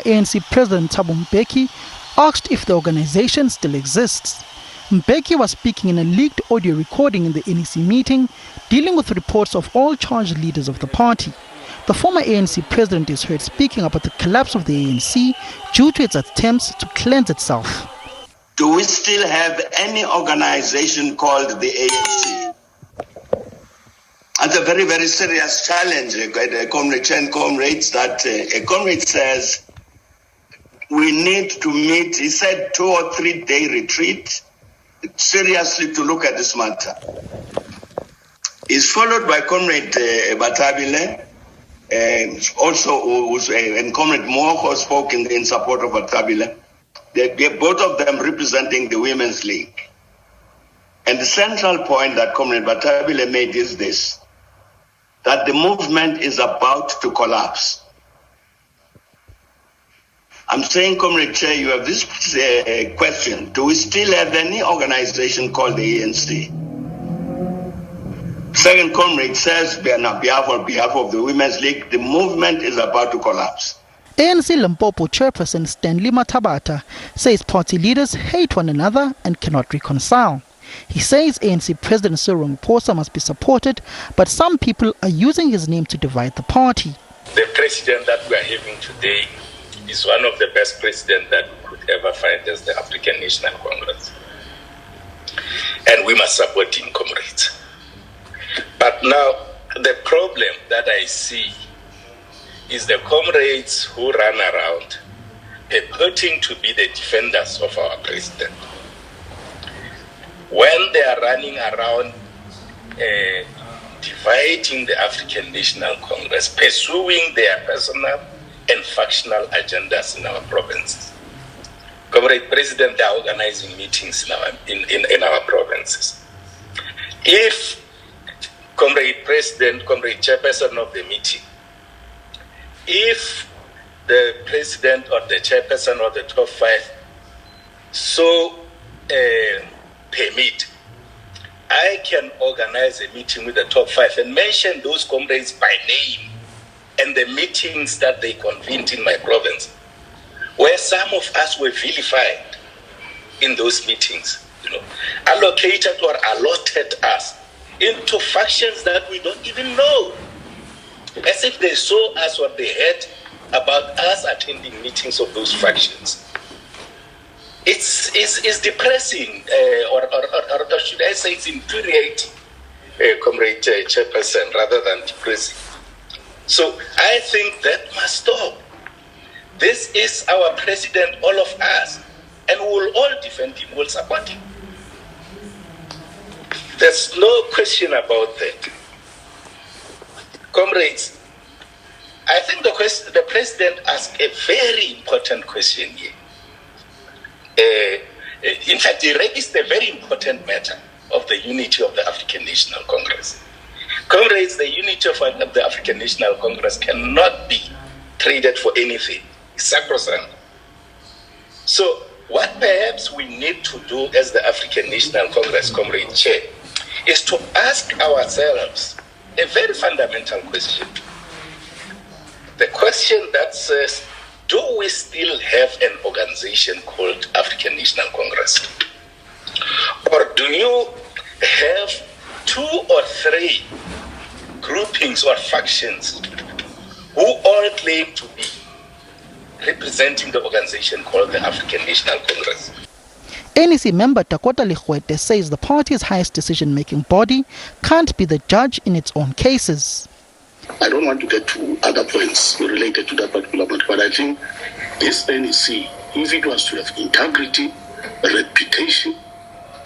ANC President Thabo Mbeki asked if the organization still exists. Mbeki was speaking in a leaked audio recording in the NEC meeting, dealing with reports of all charged leaders of the party. The former ANC president is heard speaking about the collapse of the ANC due to its attempts to cleanse itself. Do we still have any organization called the ANC? That's a very, very serious challenge, comrades and comrades, that a comrade says we need to meet, he said 2 or 3 day retreat, seriously to look at this matter. Is followed by Comrade Batabile, and Comrade Moko spoke in support of Batabile. Both of them representing the Women's League. And the central point that Comrade Batabile made is this, that the movement is about to collapse. I'm saying, Comrade Chair, you have this question. Do we still have any organization called the ANC? Second comrade says, on behalf of the Women's League, the movement is about to collapse. ANC Limpopo Chairperson Stanley Mathabatha says party leaders hate one another and cannot reconcile. He says ANC President Cyril Ramaphosa must be supported, but some people are using his name to divide the party. The president that we are having today is one of the best presidents that we could ever find as the African National Congress. And we must support him, comrades. But now, the problem that I see is the comrades who run around purporting to be the defenders of our president. When they are running around dividing the African National Congress, pursuing their personal and factional agendas in our provinces. Comrade President, they are organizing meetings in our provinces. If Comrade President, Comrade Chairperson of the meeting, if the President or the Chairperson of the top 5 so permit, I can organize a meeting with the top 5 and mention those comrades by name and the meetings that they convened in my province, where some of us were vilified in those meetings, allocated or allotted us into factions that we don't even know, as if they saw us or they heard about us attending meetings of those factions. It's depressing, or should I say it's infuriating, Comrade Chairperson, rather than depressing. So I think that must stop. This is our president, all of us, and we will all defend him, we will support him. There's no question about that. Comrades, I think the president asked a very important question here. In fact, he raised a very important matter of the unity of the African National Congress. Comrades, the unity of the African National Congress cannot be traded for anything. It's sacrosanct. So what perhaps we need to do as the African National Congress, Comrade Chair, is to ask ourselves a very fundamental question. The question that says, do we still have an organization called African National Congress? Or do you have 2 or 3 groupings or factions who all claim to be representing the organization called the African National Congress? NEC member Takota Ligwete says the party's highest decision-making body can't be the judge in its own cases. I don't want to get to other points related to that particular point, but I think this NEC, if it was to have integrity, reputation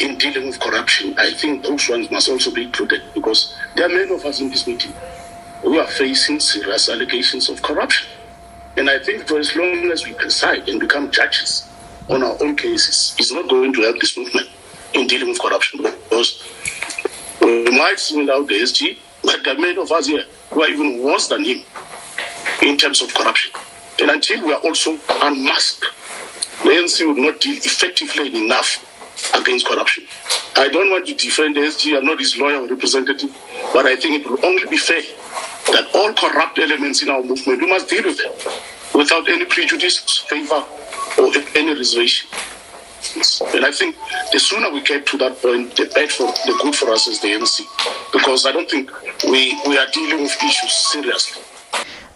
in dealing with corruption, I think those ones must also be included, because there are many of us in this meeting who are facing serious allegations of corruption. And I think for as long as we preside and become judges on our own cases, it's not going to help this movement in dealing with corruption, because we might single out the SG, but there are many of us here who are even worse than him in terms of corruption. And until we are also unmasked, the ANC will not deal effectively enough against corruption. I don't want to defend the SG, I'm not his lawyer or representative, but I think it will only be fair that all corrupt elements in our movement, we must deal with them. without any prejudice, favor, or any reservation. And I think the sooner we get to that point, the better, the good for us as the ANC, because I don't think we are dealing with issues seriously.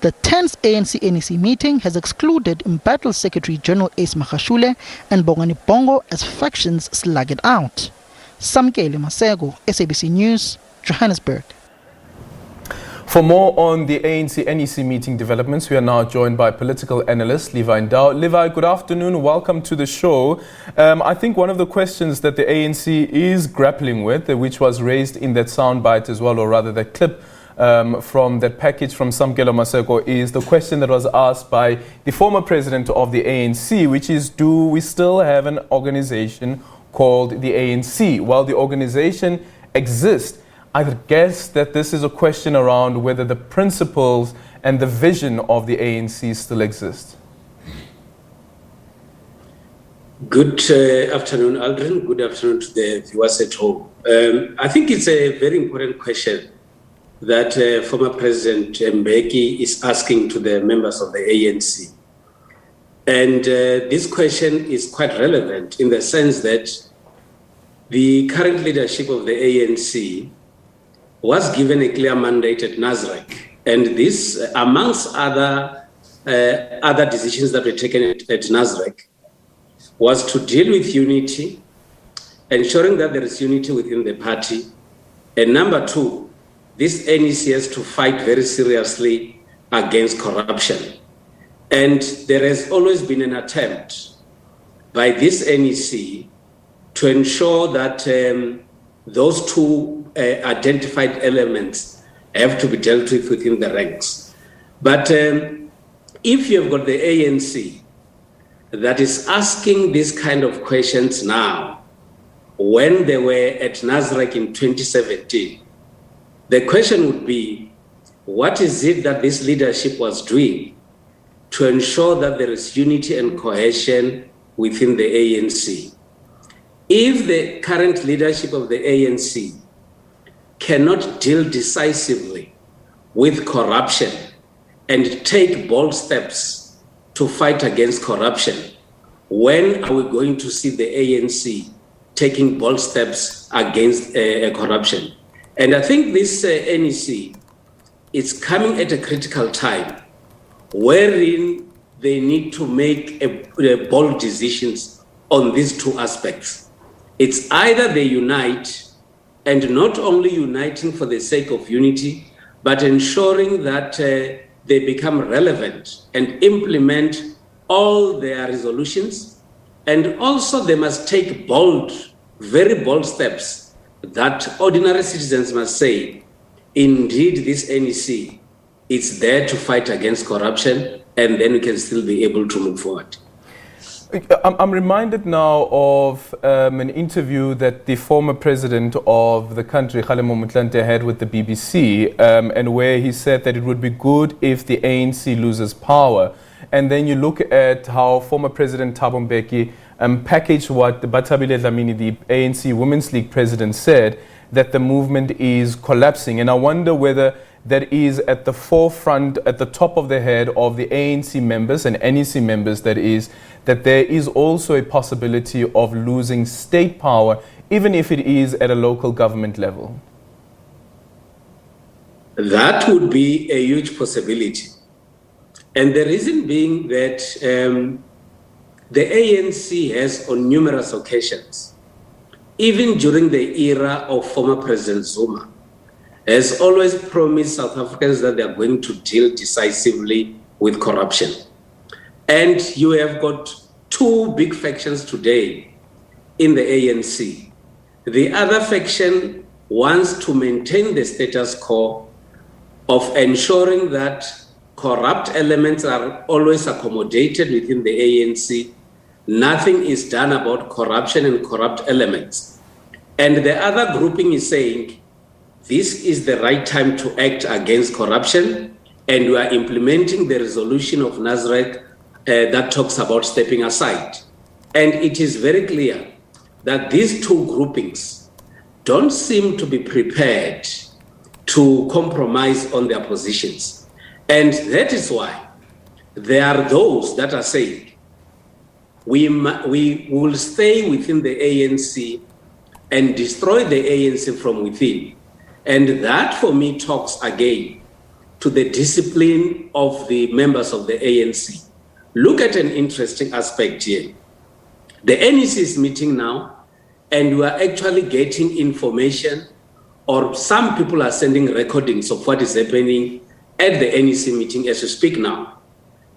The 10th ANC NEC meeting has excluded Embattled Secretary General Ace Magashule and Bongani Bongo as factions slug it out. Samkele Masego, SABC News, Johannesburg. For more on the ANC NEC meeting developments, we are now joined by political analyst Levy Ndou. Levy, good afternoon. Welcome to the show. I think one of the questions that the ANC is grappling with, which was raised in that soundbite as well, or rather the clip from that package from Samkele Masego, is the question that was asked by the former president of the ANC, which is, do we still have an organization called the ANC? While the organization exists, I guess that this is a question around whether the principles and the vision of the ANC still exist. Good afternoon, Aldrin. Good afternoon to the viewers at home. I think it's a very important question that former President Mbeki is asking to the members of the ANC. And this question is quite relevant in the sense that the current leadership of the ANC was given a clear mandate at NASREC. And this, amongst other decisions that were taken at NASREC, was to deal with unity, ensuring that there is unity within the party. And number two, this NEC has to fight very seriously against corruption. And there has always been an attempt by this NEC to ensure that those two identified elements have to be dealt with within the ranks. But if you've got the ANC that is asking these kind of questions now, when they were at NASREC in 2017, the question would be, what is it that this leadership was doing to ensure that there is unity and cohesion within the ANC? If the current leadership of the ANC cannot deal decisively with corruption and take bold steps to fight against corruption, when are we going to see the ANC taking bold steps against corruption? And I think this NEC is coming at a critical time wherein they need to make bold decisions on these two aspects. It's either they unite, and not only uniting for the sake of unity, but ensuring that they become relevant and implement all their resolutions. And also they must take bold, very bold steps that ordinary citizens must say, indeed, this NEC is there to fight against corruption, and then we can still be able to move forward. I'm reminded now of an interview that the former president of the country, Kgalemo Motlanthe, had with the BBC, and where he said that it would be good if the ANC loses power. And then you look at how former President Thabo Mbeki packaged what Bathabile Dlamini, the ANC Women's League president, said, that the movement is collapsing. And I wonder whether that is at the forefront, at the top of the head of the ANC members and NEC members, that is, that there is also a possibility of losing state power, even if it is at a local government level. That would be a huge possibility. And the reason being that the ANC has on numerous occasions, even during the era of former President Zuma, has always promised South Africans that they are going to deal decisively with corruption. And you have got two big factions today in the ANC. The other faction wants to maintain the status quo of ensuring that corrupt elements are always accommodated within the ANC. Nothing is done about corruption and corrupt elements. And the other grouping is saying, this is the right time to act against corruption, and we are implementing the resolution of NASREC that talks about stepping aside. And it is very clear that these two groupings don't seem to be prepared to compromise on their positions. And that is why there are those that are saying we will stay within the ANC and destroy the ANC from within. And that, for me, talks again to the discipline of the members of the ANC. Look at an interesting aspect here. The NEC is meeting now, and we are actually getting information, or some people are sending recordings of what is happening at the NEC meeting as we speak now.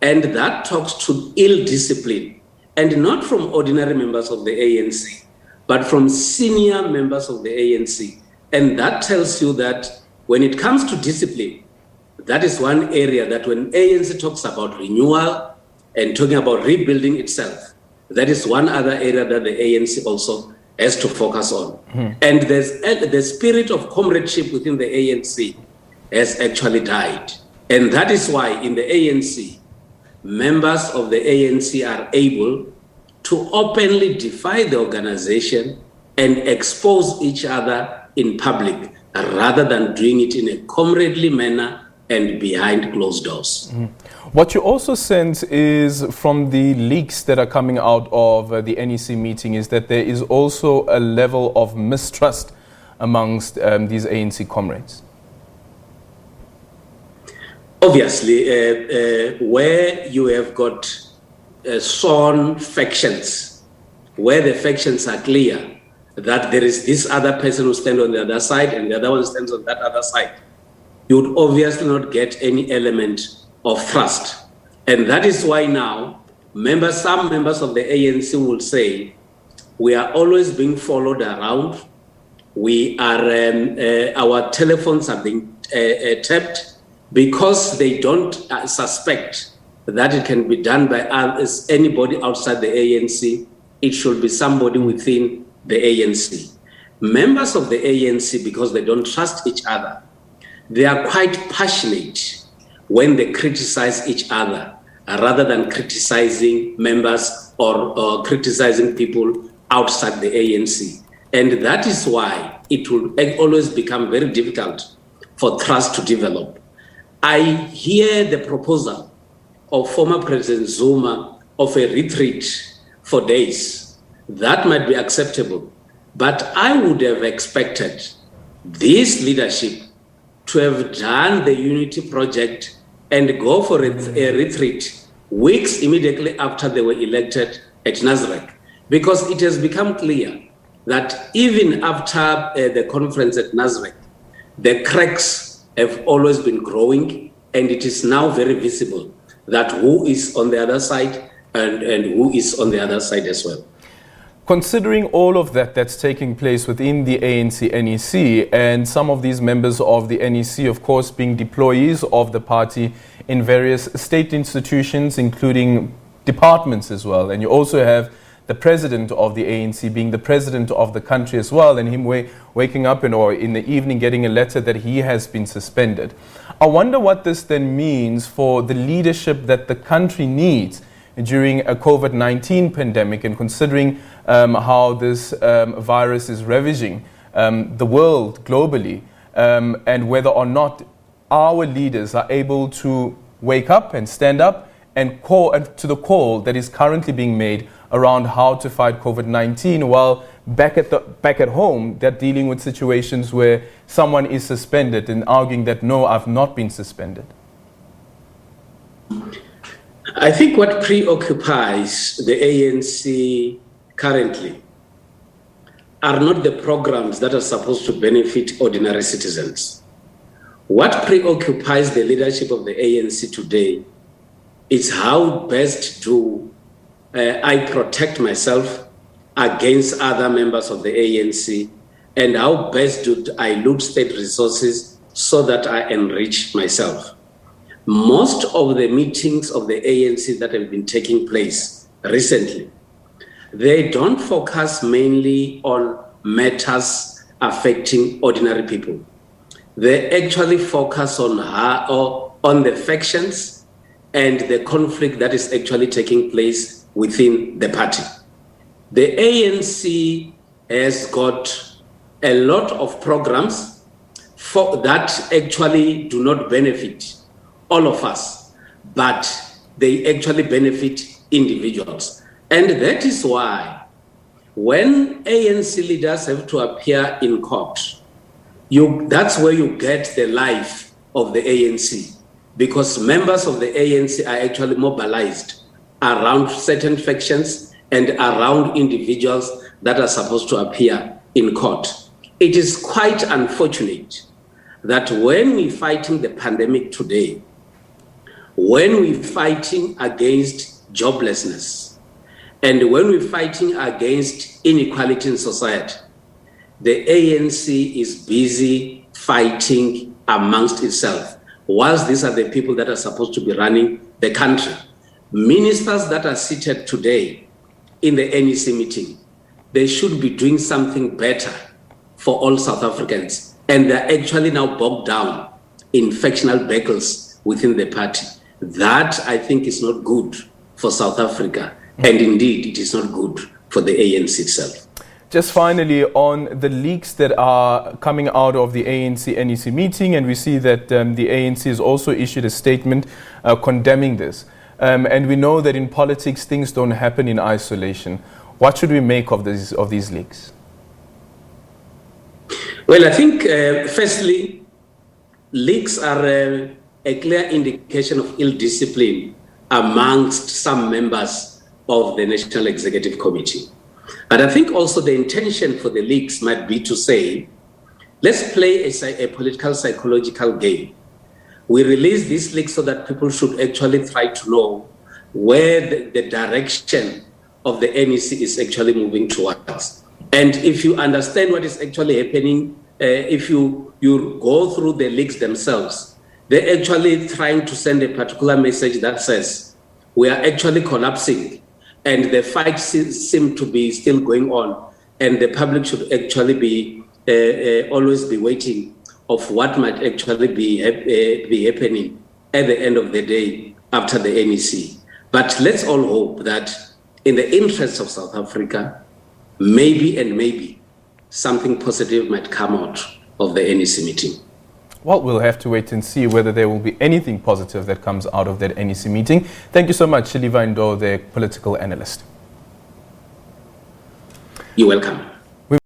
And that talks to ill discipline, and not from ordinary members of the ANC, but from senior members of the ANC. And that tells you that when it comes to discipline, that is one area that when ANC talks about renewal and talking about rebuilding itself, that is one other area that the ANC also has to focus on. And the spirit of comradeship within the ANC has actually died. And that is why in the ANC, members of the ANC are able to openly defy the organization and expose each other in public, rather than doing it in a comradely manner and behind closed doors. What you also sense is from the leaks that are coming out of the NEC meeting is that there is also a level of mistrust amongst these ANC comrades. Obviously, where you have got sworn factions, where the factions are clear that there is this other person who stands on the other side and the other one stands on that other side, you would obviously not get any element of trust. And that is why now some members of the ANC will say, we are always being followed around. We are, our telephones are being tapped, because they don't suspect that it can be done by anybody outside the ANC. It should be somebody within the ANC. Members of the ANC, because they don't trust each other, they are quite passionate when they criticize each other, rather than criticizing members or criticizing people outside the ANC. And that is why it will always become very difficult for trust to develop. I hear the proposal of former President Zuma of a retreat for days. That might be acceptable, but I would have expected this leadership to have done the unity project and go for a retreat weeks immediately after they were elected at Nasrec, because it has become clear that even after the conference at Nasrec, the cracks have always been growing, and it is now very visible that who is on the other side and who is on the other side as well. Considering all of that that's taking place within the ANC NEC, and some of these members of the NEC, of course, being deployees of the party in various state institutions, including departments as well, and you also have the president of the ANC being the president of the country as well, and him waking up or in the evening getting a letter that he has been suspended. I wonder what this then means for the leadership that the country needs during a COVID-19 pandemic, and considering how this virus is ravaging the world globally, and whether or not our leaders are able to wake up and stand up and call to the call that is currently being made around how to fight COVID-19, while back at home they're dealing with situations where someone is suspended and arguing that no, I've not been suspended. I think what preoccupies the ANC currently are not the programs that are supposed to benefit ordinary citizens. What preoccupies the leadership of the ANC today is how best do I protect myself against other members of the ANC, and how best do I loot state resources so that I enrich myself. Most of the meetings of the ANC that have been taking place recently, they don't focus mainly on matters affecting ordinary people. They actually focus on the factions and the conflict that is actually taking place within the party. The ANC has got a lot of programs that actually do not benefit all of us, but they actually benefit individuals. And that is why when ANC leaders have to appear in court, that's where you get the life of the ANC, because members of the ANC are actually mobilized around certain factions and around individuals that are supposed to appear in court. It is quite unfortunate that when we're fighting the pandemic today, when we're fighting against joblessness, and when we're fighting against inequality in society, the ANC is busy fighting amongst itself, whilst these are the people that are supposed to be running the country. Ministers that are seated today in the NEC meeting, they should be doing something better for all South Africans. And they're actually now bogged down in factional battles within the party. That, I think, is not good for South Africa. And indeed, it is not good for the ANC itself. Just finally, on the leaks that are coming out of the ANC NEC meeting, and we see that the ANC has also issued a statement condemning this. And we know that in politics, things don't happen in isolation. What should we make of these leaks? Well, I think, firstly, leaks are a clear indication of ill discipline amongst some members of the National Executive Committee. But I think also the intention for the leaks might be to say, let's play a political psychological game. We release these leaks so that people should actually try to know where the direction of the NEC is actually moving towards. And if you understand what is actually happening, if you go through the leaks themselves, they're actually trying to send a particular message that says, we are actually collapsing, and the fight seems to be still going on, and the public should actually be always be waiting of what might actually be happening at the end of the day after the NEC. But let's all hope that in the interests of South Africa, maybe something positive might come out of the NEC meeting. Well, we'll have to wait and see whether there will be anything positive that comes out of that NEC meeting. Thank you so much, Levy Ndou, the political analyst. You're welcome.